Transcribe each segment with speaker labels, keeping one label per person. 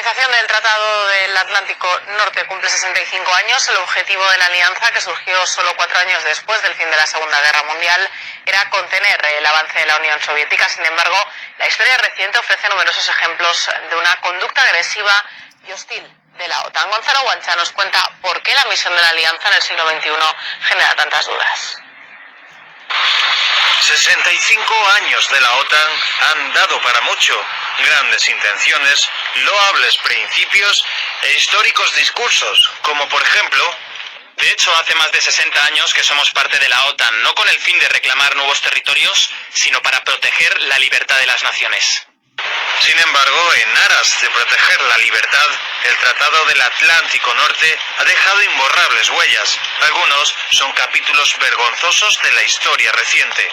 Speaker 1: Organización del Tratado del Atlántico Norte cumple 65 años. El objetivo de la alianza, que surgió solo 4 años después del fin de la Segunda Guerra Mundial, era contener el avance de la Unión Soviética. Sin embargo, la historia reciente ofrece numerosos ejemplos de una conducta agresiva y hostil de la OTAN. Gonzalo Guancha nos cuenta por qué la misión de la alianza en el siglo XXI genera tantas dudas.
Speaker 2: 65 años de la OTAN han dado para mucho. Grandes intenciones, loables principios e históricos discursos, como por ejemplo...
Speaker 3: De hecho, hace más de 60 años que somos parte de la OTAN, no con el fin de reclamar nuevos territorios, sino para proteger la libertad de las naciones.
Speaker 2: Sin embargo, en aras de proteger la libertad, el Tratado del Atlántico Norte ha dejado imborrables huellas. Algunos son capítulos vergonzosos de la historia reciente.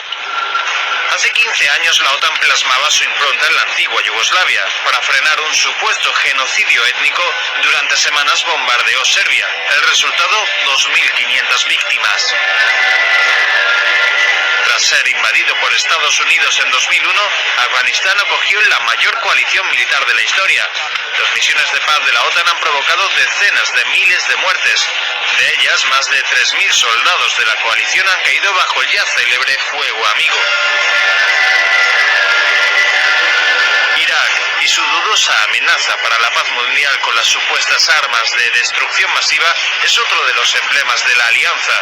Speaker 2: Hace 15 años la OTAN plasmaba su impronta en la antigua Yugoslavia para frenar un supuesto genocidio étnico. Durante semanas bombardeó Serbia. El resultado, 2.500 víctimas. Tras ser invadido por Estados Unidos en 2001, Afganistán acogió la mayor coalición militar de la historia. Las misiones de paz de la OTAN han provocado decenas de miles de muertes. De ellas, más de 3.000 soldados de la coalición han caído bajo el ya célebre fuego amigo. Irak y su dudosa amenaza para la paz mundial con las supuestas armas de destrucción masiva es otro de los emblemas de la alianza.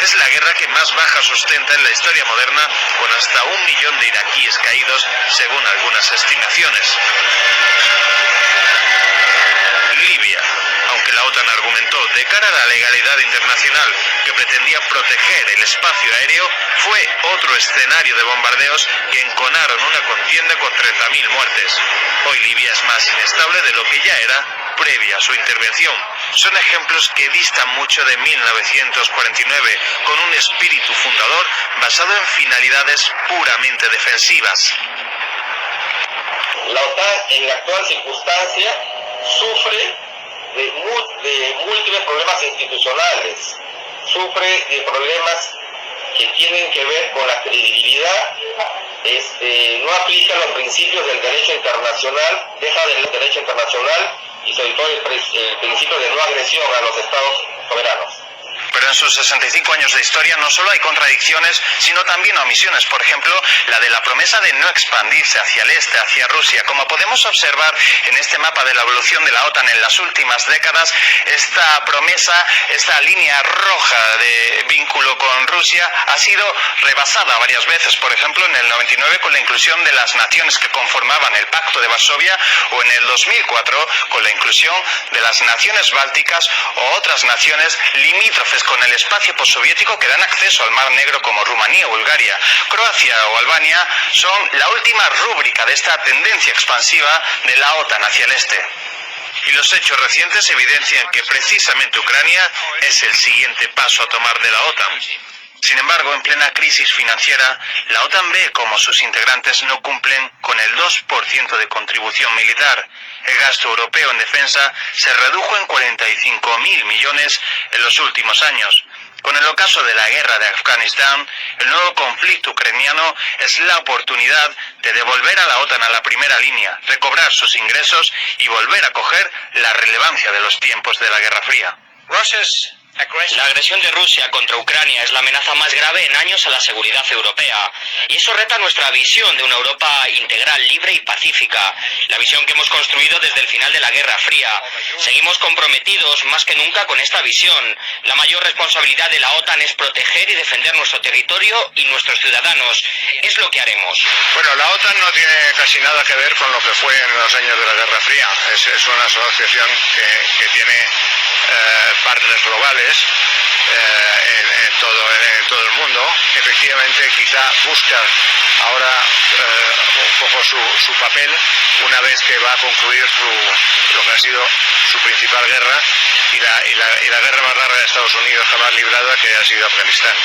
Speaker 2: Es la guerra que más bajas ostenta en la historia moderna, con hasta 1 millón de iraquíes caídos, según algunas estimaciones. Libia. Aunque la OTAN argumentó de cara a la legalidad internacional que pretendía proteger el espacio aéreo, fue otro escenario de bombardeos que enconaron una contienda con 30.000 muertes. Hoy Libia es más inestable de lo que ya era previa a su intervención. Son ejemplos que distan mucho de 1949, con un espíritu fundador basado en finalidades puramente defensivas.
Speaker 4: La OTAN en la actual circunstancia sufre de múltiples problemas institucionales, sufre de problemas que tienen que ver con la credibilidad, no aplica los principios del derecho internacional, deja del derecho internacional y sobre todo el principio de no agresión a los estados soberanos.
Speaker 2: Pero en sus 65 años de historia no solo hay contradicciones, sino también omisiones. Por ejemplo, la de la promesa de no expandirse hacia el este, hacia Rusia. Como podemos observar en este mapa de la evolución de la OTAN en las últimas décadas, esta promesa, esta línea roja de vínculo con Rusia, ha sido rebasada varias veces. Por ejemplo, en el 99 con la inclusión de las naciones que conformaban el Pacto de Varsovia, o en el 2004 con la inclusión de las naciones bálticas o otras naciones limítrofes con el espacio postsoviético que dan acceso al Mar Negro, como Rumanía, Bulgaria, Croacia o Albania, son la última rúbrica de esta tendencia expansiva de la OTAN hacia el este. Y los hechos recientes evidencian que precisamente Ucrania es el siguiente paso a tomar de la OTAN. Sin embargo, en plena crisis financiera, la OTAN ve como sus integrantes no cumplen con el 2% de contribución militar. El gasto europeo en defensa se redujo en 45.000 millones en los últimos años. Con el ocaso de la guerra de Afganistán, el nuevo conflicto ucraniano es la oportunidad de devolver a la OTAN a la primera línea, recobrar sus ingresos y volver a coger la relevancia de los tiempos de la Guerra Fría.
Speaker 3: La agresión de Rusia contra Ucrania es la amenaza más grave en años a la seguridad europea, y eso reta nuestra visión de una Europa integral, libre y pacífica, la visión que hemos construido desde el final de la Guerra Fría. Seguimos comprometidos más que nunca con esta visión. La mayor responsabilidad de la OTAN es proteger y defender nuestro territorio y nuestros ciudadanos. Es lo que haremos.
Speaker 5: Bueno, la OTAN no tiene casi nada que ver con lo que fue en los años de la Guerra Fría. Es una asociación que tiene partners globales en todo el mundo. Efectivamente, quizá busca ahora un poco su papel una vez que va a concluir lo que ha sido su principal guerra y la guerra más larga de Estados Unidos jamás librada, que ha sido Afganistán.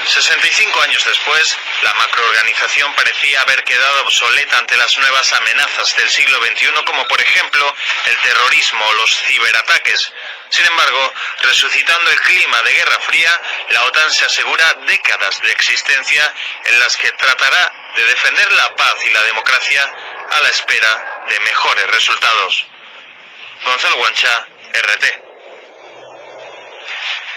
Speaker 2: 65 años después, la macroorganización parecía haber quedado obsoleta ante las nuevas amenazas del siglo XXI, como por ejemplo el terrorismo o los ciberataques. Sin embargo, resucitando el clima de Guerra Fría, la OTAN se asegura décadas de existencia en las que tratará de defender la paz y la democracia a la espera de mejores resultados. Gonzalo Guancha, RT.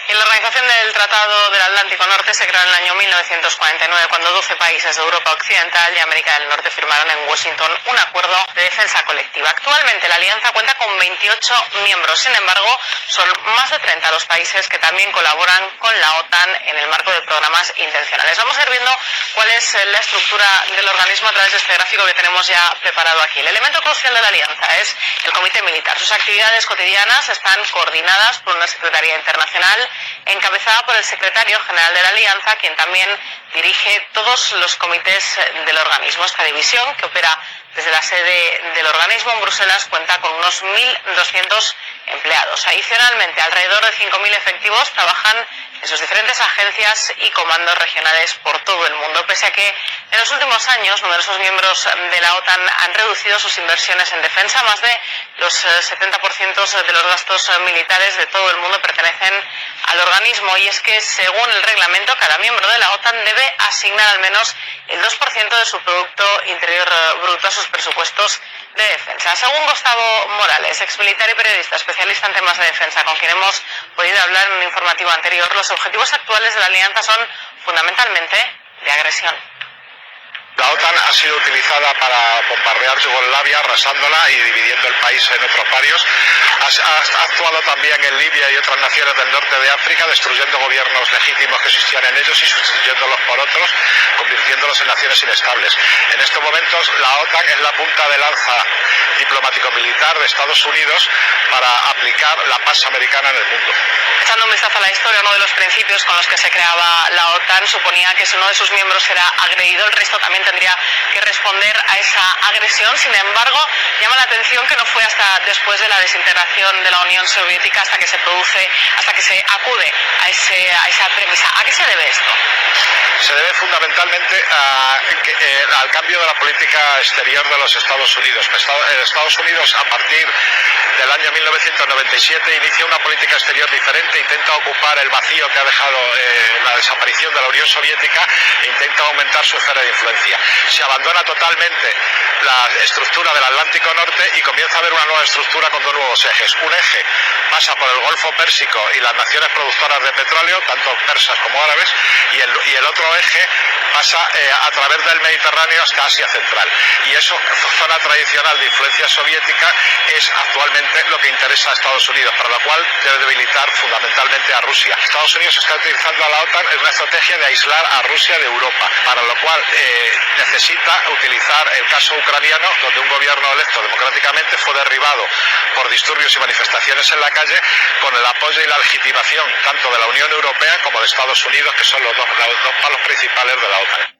Speaker 1: Y la Organización del Tratado del Atlántico Norte se creó en el año 1949, cuando 12 países de Europa Occidental y América del Norte firmaron en Washington un acuerdo de defensa colectiva. Actualmente la alianza cuenta con 28 miembros, sin embargo, son más de 30 los países que también colaboran con la OTAN en el marco de programas intencionales. Vamos a ir viendo cuál es la estructura del organismo a través de este gráfico que tenemos ya preparado aquí. El elemento crucial de la alianza es el Comité Militar. Sus actividades cotidianas están coordinadas por una Secretaría Internacional encabezada por el secretario general de la Alianza, quien también dirige todos los comités del organismo. Esta división, que opera desde la sede del organismo en Bruselas, cuenta con unos 1.200 empleados. Adicionalmente, alrededor de 5.000 efectivos trabajan en sus diferentes agencias y comandos regionales por todo el mundo, pese a que en los últimos años numerosos miembros de la OTAN han reducido sus inversiones en defensa. Más de los 70% de los gastos militares de todo el mundo pertenecen al organismo, y es que según el reglamento cada miembro de la OTAN debe asignar al menos el 2% de su Producto Interior Bruto a sus presupuestos de defensa. Según Gustavo Morales, exmilitar y periodista especialista en temas de defensa, con quien hemos podido hablar en un informativo anterior, los objetivos actuales de la alianza son fundamentalmente de agresión.
Speaker 5: La OTAN ha sido utilizada para bombardear Yugoslavia, arrasándola y dividiendo el país en otros varios. Ha actuado también en Libia y otras naciones del norte de África, destruyendo gobiernos legítimos que existían en ellos y sustituyéndolos por otros, convirtiéndolos en naciones inestables. En estos momentos la OTAN es la punta de lanza diplomático-militar de Estados Unidos para aplicar la paz americana en el mundo.
Speaker 1: Echando un vistazo a la historia, uno de los principios con los que se creaba la OTAN suponía que si uno de sus miembros era agredido, el resto también tendría que responder a esa agresión. Sin embargo, llama la atención que no fue hasta después de la desintegración de la Unión Soviética hasta que se acude a esa premisa. ¿A qué se debe esto?
Speaker 5: Se debe fundamentalmente al cambio de la política exterior de los Estados Unidos. Estados Unidos, a partir del año 1997, inicia una política exterior diferente, intenta ocupar el vacío que ha dejado la desaparición de la Unión Soviética e intenta aumentar su esfera de influencia. Se abandona totalmente la estructura del Atlántico Norte y comienza a haber una nueva estructura con dos nuevos ejes. Un eje pasa por el Golfo Pérsico y las naciones productoras de petróleo, tanto persas como árabes, y el otro eje pasa a través del Mediterráneo hasta Asia Central. Y eso, zona tradicional de influencia soviética, es actualmente lo que interesa a Estados Unidos, para lo cual debe debilitar fundamentalmente a Rusia. Estados Unidos está utilizando a la OTAN en una estrategia de aislar a Rusia de Europa, para lo cual necesita utilizar el caso ucraniano, donde un gobierno electo democráticamente fue derribado por disturbios y manifestaciones en la calle, con el apoyo y la legitimación tanto de la Unión Europea como de Estados Unidos, que son los dos palos principales de la OTAN.